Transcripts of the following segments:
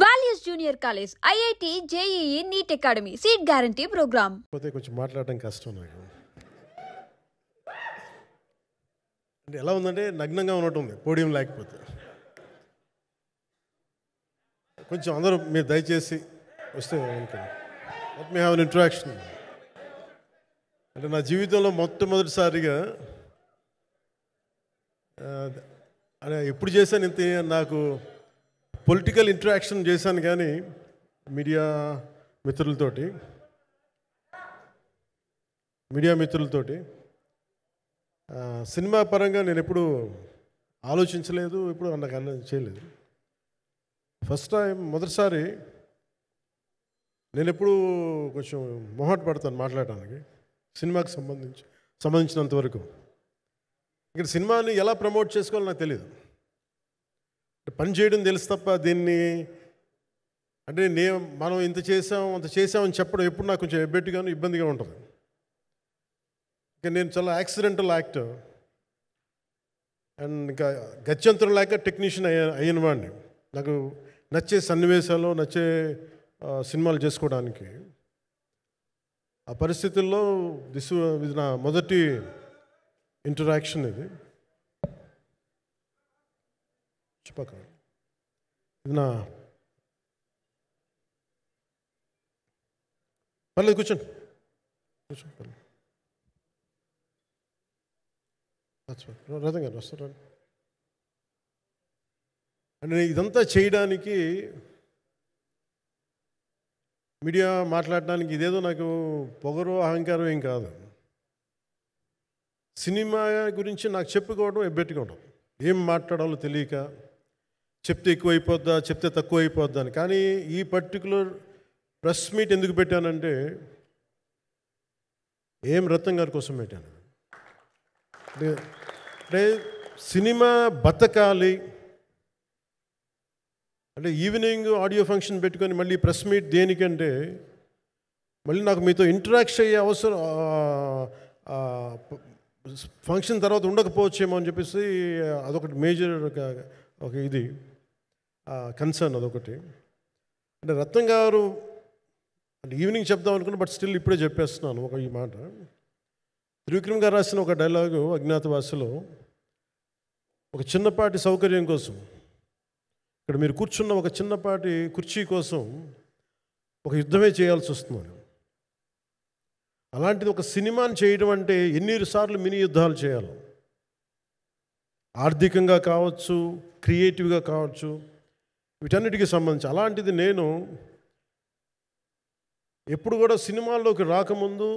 Values junior college, IIT, JEE, NEET academy, seat guarantee programme. కొంచెం మాట్లాడడం కష్టం నాకు. అంటే ఎలా ఉందంటే నగ్నంగా ఉన్నట్టుంది పోడియం లేకపోతే. కొంచెం అందరూ మీరు దయచేసి వస్తే let me have an interaction. అంటే నా జీవితంలో మొట్టమొదటిసారిగా ఎప్పుడు చేశాను ఇంత, నాకు పొలిటికల్ ఇంటరాక్షన్ చేశాను కానీ మీడియా మిత్రులతోటి సినిమా పరంగా నేను ఎప్పుడు ఆలోచించలేదు, ఎప్పుడు నాకు చేయలేదు. ఫస్ట్ టైం మొదటిసారి నేను ఎప్పుడు కొంచెం మొహాట పడతాను మాట్లాడడానికి సినిమాకి సంబంధించినంత వరకు. ఇక్కడ సినిమాని ఎలా ప్రమోట్ చేసుకోవాలో నాకు తెలియదు. పని చేయడం తెలుసు తప్ప దీన్ని అంటే మనం ఇంత చేసామని చెప్పడం ఎప్పుడు నాకు కొంచెం ఎబ్బెట్టుగాను ఇబ్బందిగా ఉంటుంది. ఇంకా నేను చాలా యాక్సిడెంటల్ యాక్టర్ అండ్ ఇంకా గత్యంతరం లేక టెక్నీషియన్ అయిన వాడిని. నాకు నచ్చే సన్నివేశాలు, నచ్చే సినిమాలు చేసుకోవడానికి. ఆ పరిస్థితుల్లో ఇది నా మొదటి ఇంటరాక్షన్. ఇది నా పర్లేదు కూర్చోండి. రథం గారు వస్తారు అంటే ఇదంతా చేయడానికి, మీడియా మాట్లాడడానికి ఇదేదో నాకు పొగరు అహంకారం ఏం కాదు. సినిమా గురించి నాకు చెప్పుకోవడం ఎబ్బెట్టుకోవడం, ఏం మాట్లాడాలో తెలియక, చెప్తే ఎక్కువైపోద్దా చెప్తే తక్కువ అయిపోద్దా అని. కానీ ఈ పర్టికులర్ ప్రెస్ మీట్ ఎందుకు పెట్టానంటే ఏం రత్నం గారి కోసం పెట్టాను. అంటే సినిమా బతకాలి అంటే ఈవినింగ్ ఆడియో ఫంక్షన్ పెట్టుకొని మళ్ళీ ప్రెస్ మీట్ దేనికంటే మళ్ళీ నాకు మీతో ఇంటరాక్ట్ అయ్యే అవసరం ఫంక్షన్ తర్వాత ఉండకపోవచ్చేమో అని చెప్పేసి అదొకటి మేజర్ ఒక ఇది కన్సర్న్. అదొకటి. అంటే రత్నం గారు అంటే ఈవినింగ్ చెప్దాం అనుకున్నా, బట్ స్టిల్ ఇప్పుడే చెప్పేస్తున్నాను ఈ మాట. త్రివిక్రమ్ గారు రాసిన ఒక డైలాగు అజ్ఞాతవాసిలో, ఒక చిన్నపాటి సౌకర్యం కోసం, ఇక్కడ మీరు కూర్చున్న ఒక చిన్నపాటి కుర్చీ కోసం ఒక యుద్ధమే చేయాల్సి వస్తుంది. అలాంటిది ఒక సినిమాని చేయడం అంటే ఎన్నిసార్లు మినీ యుద్ధాలు చేయాలి, ఆర్థికంగా కావచ్చు, క్రియేటివ్గా కావచ్చు, వీటన్నిటికీ సంబంధించి. అలాంటిది నేను ఎప్పుడు కూడా సినిమాల్లోకి రాకముందు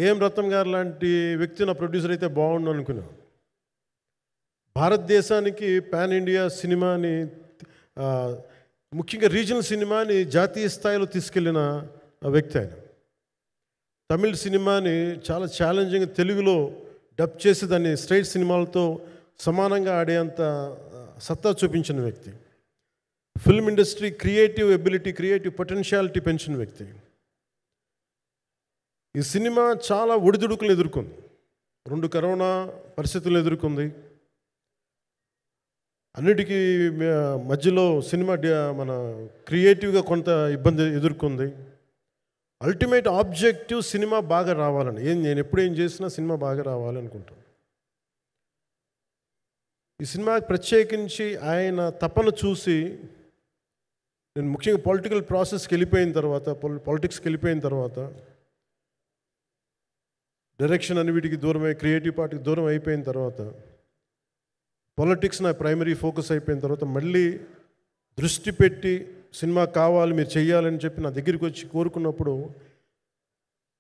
ఏం రత్నం గారు లాంటి వ్యక్తి నా ప్రొడ్యూసర్ అయితే బాగుండు అనుకున్నాను. భారతదేశానికి పాన్ ఇండియా సినిమాని, ముఖ్యంగా రీజనల్ సినిమాని జాతీయ స్థాయిలో తీసుకెళ్ళిన వ్యక్తి ఆయన. తమిళ సినిమాని చాలా ఛాలెంజింగ్ తెలుగులో డబ్ చేసి దాన్ని స్ట్రైట్ సినిమాలతో సమానంగా ఆడేంత సత్తా చూపించిన వ్యక్తి. Film industry creative ability, creative potentiality పెంచిన వ్యక్తి. ఈ సినిమా చాలా ఒడిదుడుకులు ఎదుర్కొంది, 2 కరోనా పరిస్థితులు ఎదుర్కొంది. అన్నిటికీ మధ్యలో సినిమా మన క్రియేటివ్గా కొంత ఇబ్బంది ఎదుర్కొంది. అల్టిమేట్ ఆబ్జెక్టివ్ సినిమా బాగా రావాలని, నేను ఎప్పుడు ఏం చేసినా సినిమా బాగా రావాలనుకుంటాను. ఈ సినిమాకి ప్రత్యేకించి ఆయన తపన చూసి నేను ముఖ్యంగా పొలిటికల్ ప్రాసెస్కి వెళ్ళిపోయిన తర్వాత, పాలిటిక్స్కి వెళ్ళిపోయిన తర్వాత, డైరెక్షన్ అని వీటికి దూరమై క్రియేటివ్ పార్టీకి దూరం అయిపోయిన తర్వాత, పాలిటిక్స్ నా ప్రైమరీ ఫోకస్ అయిపోయిన తర్వాత, మళ్ళీ దృష్టి పెట్టి సినిమా కావాలి మీరు చెయ్యాలని చెప్పి నా దగ్గరికి వచ్చి కోరుకున్నప్పుడు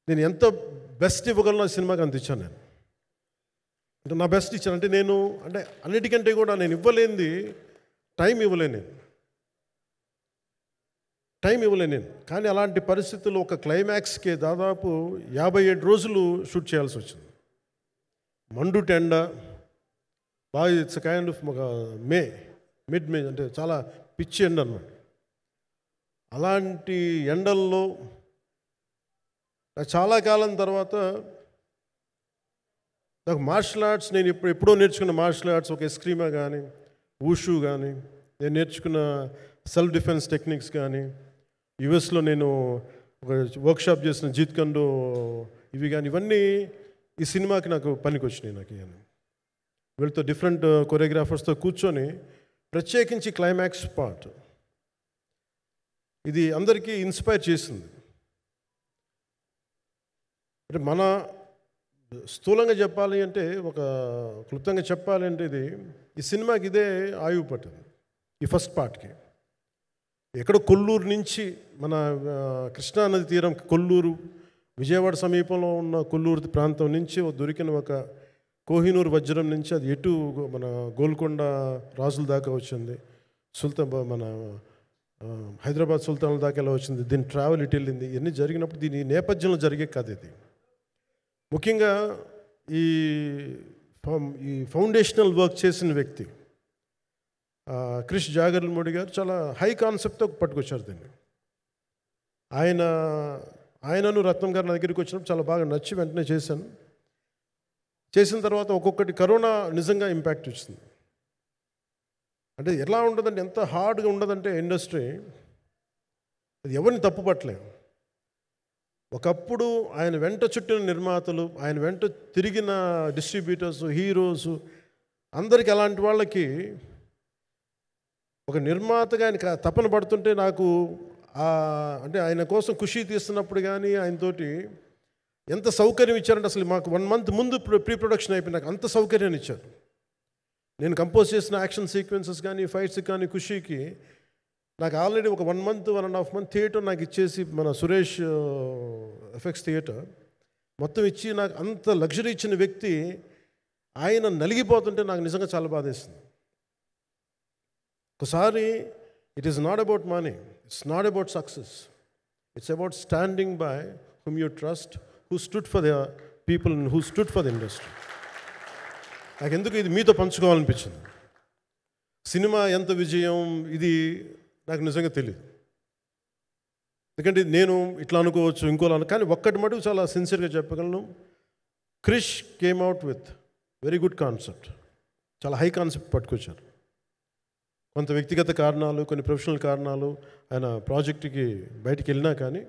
నేను ఎంత బెస్ట్ ఇవ్వగలను ఆ సినిమాకి అంత ఇచ్చాను. నేను అంటే నా బెస్ట్ ఇచ్చాను. అంటే నేను అంటే అన్నిటికంటే కూడా నేను ఇవ్వలేనిది టైం ఇవ్వలేను నేను. కానీ అలాంటి పరిస్థితుల్లో ఒక క్లైమాక్స్కి దాదాపు 57 రోజులు షూట్ చేయాల్సి వచ్చింది. మండు టెండ బాగా, ఇట్స్ కైండ్ ఆఫ్ ఒక మిడ్ మే అంటే చాలా పిచ్చి ఎండ అన్నమాట. అలాంటి ఎండల్లో నాకు చాలా కాలం తర్వాత నాకు మార్షల్ ఆర్ట్స్, నేను ఎప్పుడో నేర్చుకున్న మార్షల్ ఆర్ట్స్, ఒక ఎస్క్రీమా కానీ, ఊషు కానీ, నేను నేర్చుకున్న సెల్ఫ్ డిఫెన్స్ టెక్నిక్స్ కానీ, యుఎస్లో నేను ఒక వర్క్షాప్ చేసిన జీత్ కండో ఇవి కానీ, ఇవన్నీ ఈ సినిమాకి నాకు పనికి వచ్చినాయి. నాకు ఇవన్నీ వీళ్ళతో డిఫరెంట్ కొరియోగ్రాఫర్స్తో కూర్చొని, ప్రత్యేకించి క్లైమాక్స్ పార్ట్ ఇది అందరికీ ఇన్స్పైర్ చేసింది. అంటే మన స్థూలంగా చెప్పాలి అంటే, ఒక క్లుప్తంగా చెప్పాలి అంటే, ఈ సినిమాకి ఇదే ఆయువు పట్టింది. ఈ ఫస్ట్ పార్ట్కి ఎక్కడో కొల్లూరు నుంచి, మన కృష్ణానది తీరం కొల్లూరు, విజయవాడ సమీపంలో ఉన్న కొల్లూరు ప్రాంతం నుంచి దొరికిన ఒక కోహినూరు వజ్రం నుంచి అది ఎటు మన గోల్కొండ రాజుల దాకా వచ్చింది, మన హైదరాబాద్ సుల్తాన్ల దాకా ఎలా వచ్చింది, దీని ట్రావెల్ ఇటు వెళ్ళింది. ఇవన్నీ జరిగినప్పుడు దీని నేపథ్యంలో జరిగే కథ ఇది. ముఖ్యంగా ఈ ఫౌండేషనల్ వర్క్ చేసిన వ్యక్తి క్రిష్ జాగర్లమూడి గారు చాలా హై కాన్సెప్ట్తో పట్టుకొచ్చారు దీన్ని. ఆయనను రత్నం గారు నా దగ్గరికి వచ్చినప్పుడు చాలా బాగా నచ్చి వెంటనే చేశాను. చేసిన తర్వాత ఒక్కొక్కటి కరోనా నిజంగా ఇంపాక్ట్ వచ్చింది. అంటే ఎలా ఉండదంటే, ఎంత హార్డ్గా ఉండదంటే ఇండస్ట్రీ, అది ఎవరిని తప్పు పట్టలేము. ఒకప్పుడు ఆయన వెంట చుట్టిన నిర్మాతలు, ఆయన వెంట తిరిగిన డిస్ట్రిబ్యూటర్స్, హీరోస్, అందరికి అలాంటి వాళ్ళకి ఒక నిర్మాతగా ఆయన తపన పడుతుంటే నాకు అంటే ఆయన కోసం ఖుషి తీస్తున్నప్పుడు కానీ ఆయనతోటి ఎంత సౌకర్యం ఇచ్చారంటే, అసలు మాకు 1 month ముందు ప్రీ ప్రొడక్షన్ అయిపోయి నాకు అంత సౌకర్యాన్ని ఇచ్చారు. నేను కంపోజ్ చేసిన యాక్షన్ సీక్వెన్సెస్ కానీ, ఫైట్స్ కానీ, ఖుషీకి నాకు ఆల్రెడీ ఒక 1 month 1.5 month థియేటర్ నాకు ఇచ్చేసి, మన సురేష్ ఎఫెక్ట్స్ థియేటర్ మొత్తం ఇచ్చి నాకు అంత లగ్జరీ ఇచ్చిన వ్యక్తి ఆయన నలిగిపోతుంటే నాకు నిజంగా చాలా బాధేస్తుంది. ఒకసారి it is not about money, it's not about success, it's about standing by whom you trust, who stood for the people and who stood for the industry. నాకు ఎందుకు ఇది మీతో పంచుకోవాలనిపించింది. సినిమా ఎంత విజయం ఇది నాకు నిజంగా తెలియదు, ఎందుకంటే నేను ఇట్లా అనుకోవచ్చు, ఇంకోలా కానీ ఒక్కటి మటుకు చాలా సిన్సియర్గా చెప్పగలను. Krish came out with very good concept, చాలా హై కాన్సెప్ట్ పట్టుకొచ్చారు. కొంత వ్యక్తిగత కారణాలు, కొన్ని ప్రొఫెషనల్ కారణాలు ఆయన ప్రాజెక్టుకి బయటికి వెళ్ళినా కానీ,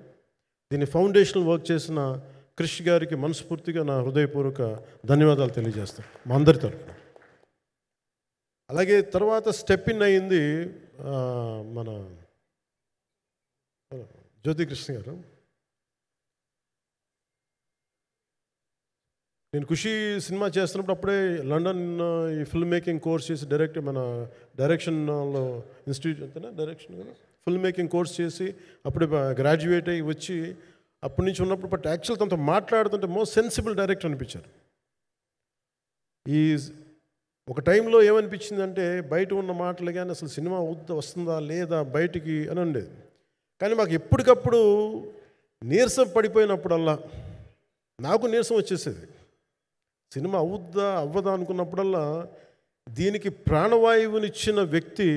దీన్ని ఫౌండేషనల్ వర్క్ చేసిన క్రిష్ గారికి మనస్ఫూర్తిగా నా హృదయపూర్వక ధన్యవాదాలు తెలియజేస్తాను మా అందరి తరఫున. అలాగే తర్వాత స్టెప్ ఇన్ అయ్యింది మన జ్యోతికృష్ణ గారు. నేను ఖుషి సినిమా చేస్తున్నప్పుడు అప్పుడే లండన్ ఈ ఫిల్మ్ మేకింగ్ కోర్స్ చేసి మన డైరెక్షన్లో ఇన్స్టిట్యూట్ అంతేనా డైరెక్షన్ కదా, ఫిల్మ్ మేకింగ్ కోర్స్ చేసి అప్పుడు గ్రాడ్యుయేట్ అయ్యి వచ్చి అప్పటి నుంచి ఉన్నప్పుడు, బట్ యాక్చువల్ తనతో మాట్లాడుతుంటే మోస్ట్ సెన్సిబుల్ డైరెక్టర్ అనిపించారు. ఈ ఒక టైంలో ఏమనిపించిందంటే, బయట ఉన్న మాటలు కానీ అసలు సినిమా వస్తుందా లేదా బయటికి అని ఉండేది. కానీ మాకు ఎప్పటికప్పుడు నీరసం పడిపోయినప్పుడల్లా, నాకు నీరసం వచ్చేసేది. సినిమా అవుద్దా అవ్వదా అనుకున్నప్పుడల్లా దీనికి ప్రాణవాయువునిచ్చిన వ్యక్తి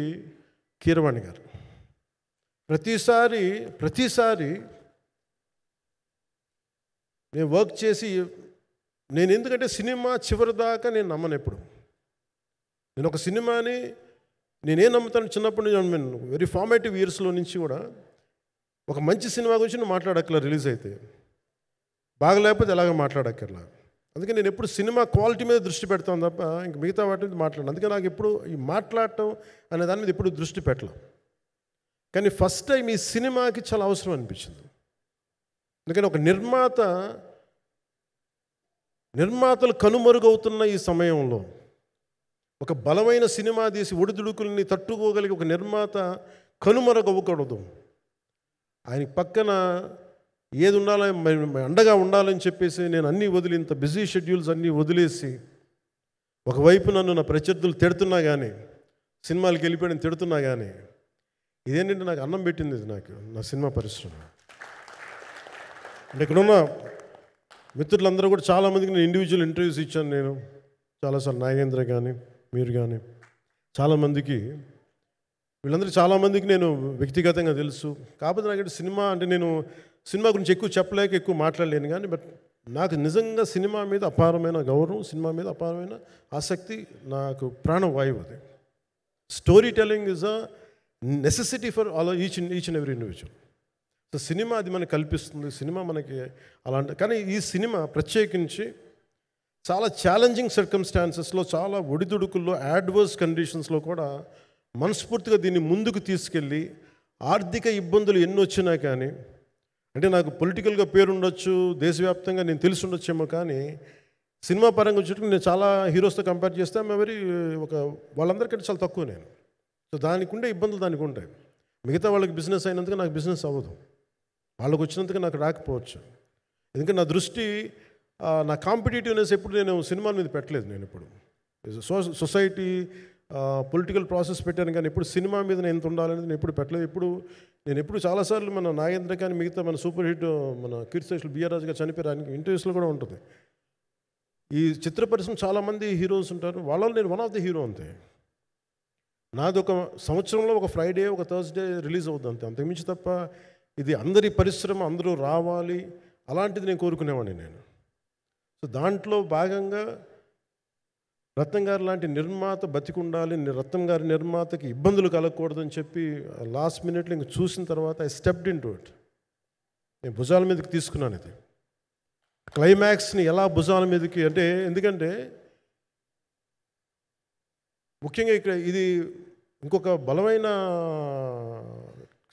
కీరవాణి గారు. ప్రతిసారి నేను వర్క్ చేసి, నేను ఎందుకంటే సినిమా చివరిదాకా నేను నమ్మను ఎప్పుడు. నేను ఒక సినిమాని నేనేం నమ్ముతాను, చిన్నప్పటి నుంచి వెరీ ఫార్మేటివ్ ఇయర్స్లో నుంచి కూడా, ఒక మంచి సినిమా గురించి నువ్వు మాట్లాడక్కర్లా, రిలీజ్ అయితే బాగలేకపోతే ఎలాగ మాట్లాడక్కర్లా. అందుకే నేను ఎప్పుడు సినిమా క్వాలిటీ మీద దృష్టి పెడతాను తప్ప ఇంక మిగతా వాటి మీద మాట్లాడను. అందుకే నాకు ఎప్పుడు ఈ మాట్లాడటం అనే దాని మీద ఎప్పుడు దృష్టి పెట్టలేం. కానీ ఫస్ట్ టైం ఈ సినిమాకి చాలా అవసరం అనిపించింది. ఎందుకంటే ఒక నిర్మాతలు కనుమరుగవుతున్న ఈ సమయంలో ఒక బలమైన సినిమా తీసి ఒడిదుడుకుల్ని తట్టుకోగలిగి ఒక నిర్మాత కనుమరుగవ్వకూడదు. ఆయన పక్కన ఏది ఉండాలని, అండగా ఉండాలని చెప్పేసి నేను అన్నీ వదిలి, ఇంత బిజీ షెడ్యూల్స్ అన్నీ వదిలేసి, ఒకవైపు నన్ను నా ప్రత్యర్థులు తిడుతున్నా కానీ, సినిమాలకు వెళ్ళిపోయిన తిడుతున్నా కానీ, ఇదేంటంటే నాకు అన్నం పెట్టింది ఇది నాకు నా సినిమా పరిశ్రమ. అంటే ఇక్కడున్న మిత్రులందరూ కూడా చాలామందికి నేను ఇండివిజువల్ ఇంటర్వ్యూస్ ఇచ్చాను. నేను చాలాసార్లు నాగేంద్ర కానీ, మీరు కానీ, చాలామందికి, వీళ్ళందరూ చాలామందికి నేను వ్యక్తిగతంగా తెలుసు. కాకపోతే నాకంటే సినిమా అంటే నేను సినిమా గురించి ఎక్కువ చెప్పలేక ఎక్కువ మాట్లాడలేను. కానీ బట్ నాకు నిజంగా సినిమా మీద అపారమైన గౌరవం, సినిమా మీద అపారమైన ఆసక్తి, నాకు ప్రాణవాయువు అది. Story telling is necessity for all each and every individual. So cinema అది మనకు కల్పిస్తుంది, సినిమా మనకి అలాంటి. కానీ ఈ సినిమా ప్రత్యేకించి చాలా ఛాలెంజింగ్ సర్కమ్స్టాన్సెస్లో, చాలా ఒడిదుడుకుల్లో, యాడ్వర్స్ కండిషన్స్లో కూడా మనస్ఫూర్తిగా దీన్ని ముందుకు తీసుకెళ్ళి, ఆర్థిక ఇబ్బందులు ఎన్ని వచ్చినా కానీ, అంటే నాకు పొలిటికల్గా పేరు ఉండొచ్చు, దేశవ్యాప్తంగా నేను తెలిసి ఉండొచ్చేమో, కానీ సినిమా పరంగా వచ్చేటప్పుడు నేను చాలా హీరోస్తో కంపేర్ చేస్తే వాళ్ళందరికంటే చాలా తక్కువ నేను. సో దానికి ఉండే ఇబ్బందులు దానికి ఉంటాయి. మిగతా వాళ్ళకి బిజినెస్ అయినందుకు నాకు బిజినెస్ అవ్వదు, వాళ్ళకి వచ్చినందుకు నాకు రాకపోవచ్చు. ఎందుకంటే నా దృష్టి, నా కాంపిటేటివ్నెస్ ఎప్పుడు నేను సినిమాల మీద పెట్టలేదు. నేను ఇప్పుడు సొసైటీ పొలిటికల్ ప్రాసెస్ పెట్టాను, కానీ ఎప్పుడు సినిమా మీద నేను ఎంత ఉండాలనేది నేను ఎప్పుడు పెట్టలేదు. నేను ఎప్పుడు చాలాసార్లు మన నాగేంద్ర కానీ మిగతా మన సూపర్ హిట్ మన కీర్తిశేషులు బిఆర్ రాజు గారు చనిపోయారు, ఆయనకి ఇంటర్వ్యూస్లో కూడా ఉంటుంది. ఈ చిత్ర పరిశ్రమ చాలామంది హీరోస్ ఉంటారు, వాళ్ళలో నేను వన్ ఆఫ్ ది హీరో అంతే. నాది ఒక సంవత్సరంలో ఒక ఫ్రైడే, ఒక థర్స్డే రిలీజ్ అవుతుంది అంతే, అంతకుమించి తప్ప ఇది అందరి పరిశ్రమ, అందరూ రావాలి అలాంటిది నేను కోరుకునేవాడిని నేను. సో దాంట్లో భాగంగా రత్నం గారు లాంటి నిర్మాత బతికుండాలి, రత్నం గారి నిర్మాతకి ఇబ్బందులు కలగకూడదని చెప్పి లాస్ట్ మినిట్లో ఇంక చూసిన తర్వాత I stepped in to it. నేను భుజాల మీదకి తీసుకున్నాను ఇది. క్లైమాక్స్ని ఎలా భుజాల మీదకి అంటే, ఎందుకంటే ముఖ్యంగా ఇక్కడ ఇది ఇంకొక బలమైన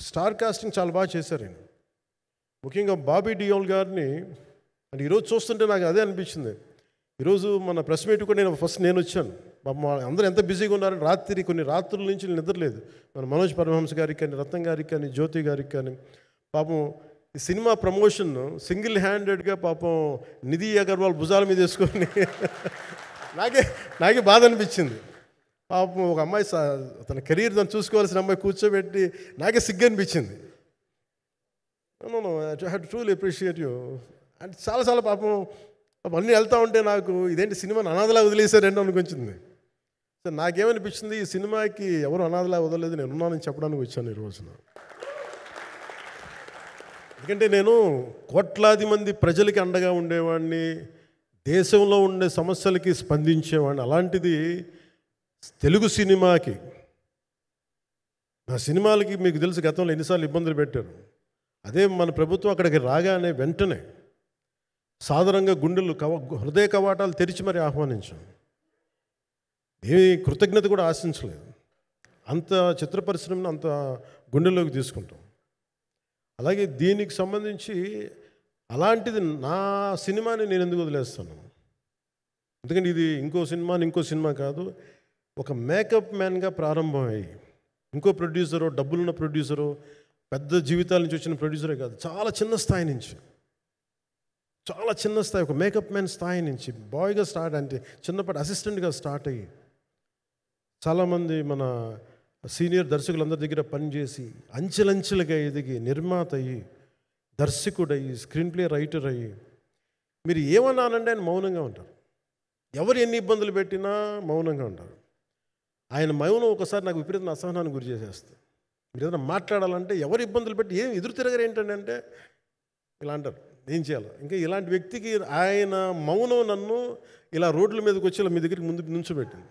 స్టార్ కాస్టింగ్ చాలా బాగా చేశారు ఆయన. ముఖ్యంగా బాబీ డియోల్ గారిని అంటే ఈరోజు చూస్తుంటే నాకు అదే అనిపించింది. ఈరోజు మన ప్రెస్ మీట్ కూడా నేను వచ్చాను. అందరూ ఎంత బిజీగా ఉన్నారని కొన్ని రాత్రుల నుంచి నిద్రలేదు. మన మనోజ్ పరమహంస గారికి కానీ, రత్నం గారికి కానీ, జ్యోతి గారికి కానీ, పాపం ఈ సినిమా ప్రమోషన్ సింగిల్ హ్యాండెడ్గా పాపం నిధి అగర్వాల్ భుజాల మీద వేసుకొని నాకే బాధ అనిపించింది. పాపం ఒక అమ్మాయి తన కెరీర్ దాన్ని చూసుకోవాల్సిన అమ్మాయి కూర్చోబెట్టి నాకే సిగ్గు అనిపించింది. I have to truly appreciate you. అంటే చాలా పాపం అన్నీ వెళ్తూ ఉంటే నాకు ఇదేంటి సినిమాని అనాథలా వదిలేశారంటే అనిపించింది. సో నాకేమనిపించింది, ఈ సినిమాకి ఎవరు అనాథలా వదలలేదు, నేను ఉన్నానని చెప్పడానికి వచ్చాను ఈ రోజున. ఎందుకంటే నేను కోట్లాది మంది ప్రజలకి అండగా ఉండేవాడిని, దేశంలో ఉండే సమస్యలకి స్పందించేవాడిని. అలాంటిది తెలుగు సినిమాకి, నా సినిమాలకి మీకు తెలుసు గతంలో ఎన్నిసార్లు ఇబ్బందులు పెట్టారు. అదే మన ప్రభుత్వం అక్కడికి రాగానే వెంటనే సాధారణంగా హృదయ కవాటాలు తెరిచి మరి ఆహ్వానించాం. ఏమి కృతజ్ఞత కూడా ఆశించలేదు. అంత చిత్ర పరిశ్రమను అంత గుండెల్లోకి తీసుకుంటాం. అలాగే దీనికి సంబంధించి అలాంటిది నా సినిమాని నేను ఎందుకు వదిలేస్తాను? ఎందుకంటే ఇది ఇంకో సినిమా కాదు. ఒక మేకప్ మ్యాన్గా ప్రారంభమయ్యి ఇంకో ప్రొడ్యూసరు, డబ్బులున్న ప్రొడ్యూసరు, పెద్ద జీవితాల నుంచి వచ్చిన ప్రొడ్యూసరే కాదు, చాలా చిన్న స్థాయి నుంచి, ఒక మేకప్ మ్యాన్ స్థాయి నుంచి బాయ్గా స్టార్ట్, అంటే చిన్నపాటి అసిస్టెంట్గా స్టార్ట్ అయ్యి చాలామంది మన సీనియర్ దర్శకులందరి దగ్గర పనిచేసి అంచెలంచెలుగా ఎదిగి నిర్మాత అయ్యి, దర్శకుడయ్యి, స్క్రీన్ ప్లే రైటర్ అయ్యి, మీరు ఏమన్నానంటే ఆయన మౌనంగా ఉంటారు. ఎవరు ఎన్ని ఇబ్బందులు పెట్టినా మౌనంగా ఉంటారు. ఆయన మౌనం ఒకసారి నాకు విపరీత అసహనానికి గురి చేసేస్తుంది. మీరు ఏదైనా మాట్లాడాలంటే ఎవరు ఇబ్బందులు పెట్టి ఏం ఎదురు తిరగరు ఏంటంటే ఇలా అంటారు, ఏం చేయాలి. ఇంకా ఇలాంటి వ్యక్తికి ఆయన మౌనం నన్ను ఇలా రోడ్ల మీదకి వచ్చి ఇలా మీ దగ్గరికి ముందు నుంచోబెట్టింది.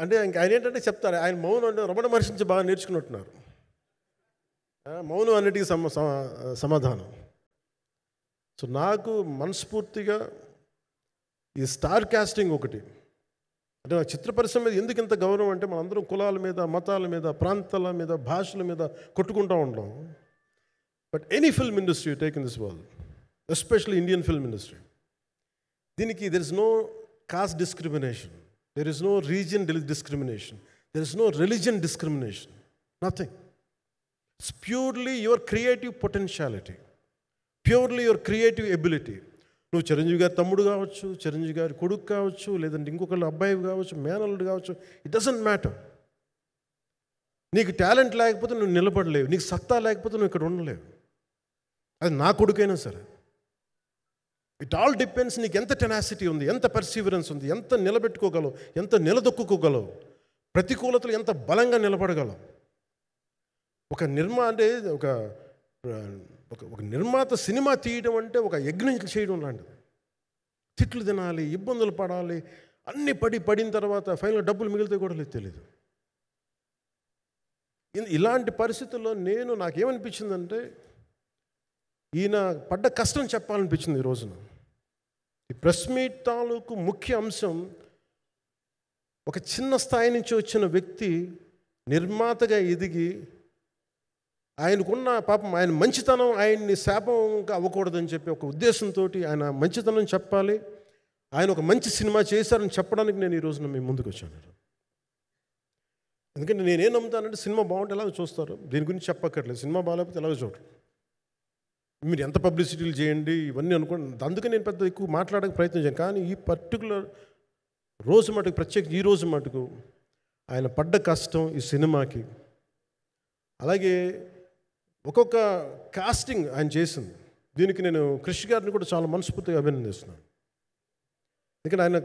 అంటే ఆయన ఏంటంటే చెప్తారు, ఆయన మౌనం అంటే రమణ మహర్షి నుంచి బాగా నేర్చుకున్నట్టున్నారు. మౌనం అన్నిటికీ సమాధానం. సో నాకు మనస్ఫూర్తిగా ఈ స్టార్ కాస్టింగ్ ఒకటి అంటే నాకు చిత్ర పరిశ్రమ మీద ఎందుకు ఇంత గౌరవం అంటే, మనందరం కులాల మీద, మతాల మీద, ప్రాంతాల మీద, భాషల మీద కొట్టుకుంటూ ఉంటాం. But any film industry take in this world, especially Indian film industry, దీనికి there is no caste discrimination, there is no region discrimination, there is no religion discrimination, nothing. It's purely your creative potentiality, purely your creative ability. నువ్వు చిరంజీవి గారి తమ్ముడు కావచ్చు, చిరంజీవి గారి కొడుకు కావచ్చు, లేదంటే ఇంకొకళ్ళు అబ్బాయి కావచ్చు, మేనల్లుడు కావచ్చు, ఇట్ డజంట్ మ్యాటర్. నీకు టాలెంట్ లేకపోతే నువ్వు నిలబడలేవు, నీకు సత్తా లేకపోతే నువ్వు ఇక్కడ ఉండలేవు. అది నా కొడుకైనా సరే. ఇట్ ఆల్ డిపెండ్స్ నీకు ఎంత టెనాసిటీ ఉంది, ఎంత పర్సీవరెన్స్ ఉంది, ఎంత నిలబెట్టుకోగలవు, ఎంత నిలదొక్కుకోగలవు, ప్రతికూలతలు ఎంత బలంగా నిలబడగలవు. ఒక నిర్మాత సినిమా తీయడం అంటే ఒక యజ్ఞం చేయడం లాంటిది. తిట్లు తినాలి, ఇబ్బందులు పడాలి, అన్నీ పడిన తర్వాత ఫైనల్గా డబ్బులు మిగిలితే కూడా లేదు తెలియదు. ఇలాంటి పరిస్థితుల్లో నాకేమనిపించిందంటే ఈయన పడ్డ కష్టం చెప్పాలనిపించింది ఈ రోజున. ఈ ప్రెస్ మీట్ తాలూకు ముఖ్య అంశం ఒక చిన్న స్థాయి నుంచి వచ్చిన వ్యక్తి నిర్మాతగా ఎదిగి ఆయనకున్న పాపం ఆయన మంచితనం ఆయన్ని శాపంగా అవ్వకూడదని చెప్పి ఒక ఉద్దేశంతో ఆయన మంచితనం చెప్పాలి, ఆయన ఒక మంచి సినిమా చేశారని చెప్పడానికి నేను ఈ రోజున మీ ముందుకు వచ్చాను. ఎందుకంటే నేనేం నమ్ముతానంటే సినిమా బాగుంటే ఎలాగో చూస్తారు, దీని గురించి చెప్పక్కర్లేదు. సినిమా బాగాలేకపోతే ఎలాగో చూడరు. మీరు ఎంత పబ్లిసిటీలు చేయండి ఇవన్నీ అనుకోండి, అందుకే నేను పెద్ద ఎక్కువ మాట్లాడక ప్రయత్నం చేయను. కానీ ఈ పర్టికులర్ రోజు మటుకు, ప్రత్యేకించి ఈ రోజు మటుకు ఆయన పడ్డ కష్టం ఈ సినిమాకి, అలాగే ఒక్కొక్క కాస్టింగ్ ఆయన చేసింది, దీనికి నేను క్రిష్ గారిని కూడా చాలా మనస్ఫూర్తిగా అభినందిస్తున్నాను. ఎందుకంటే ఆయన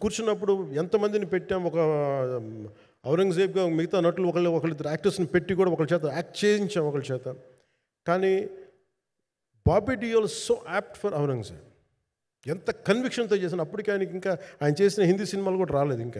కూర్చున్నప్పుడు ఎంతమందిని పెట్టాం, ఒక ఔరంగజేబ్గా మిగతా నటులు ఒకళ్ళిద్దరు యాక్టర్స్ని పెట్టి కూడా ఒకళ్ళ చేత యాక్ట్ చేయించాం ఒకళ్ళ చేత. కానీ Bobby Deol so apt for Aurangzeb, ఎంత కన్విక్షన్తో చేసిన. అప్పటికి ఆయనకి ఇంకా ఆయన చేసిన హిందీ సినిమాలు కూడా రాలేదు ఇంకా.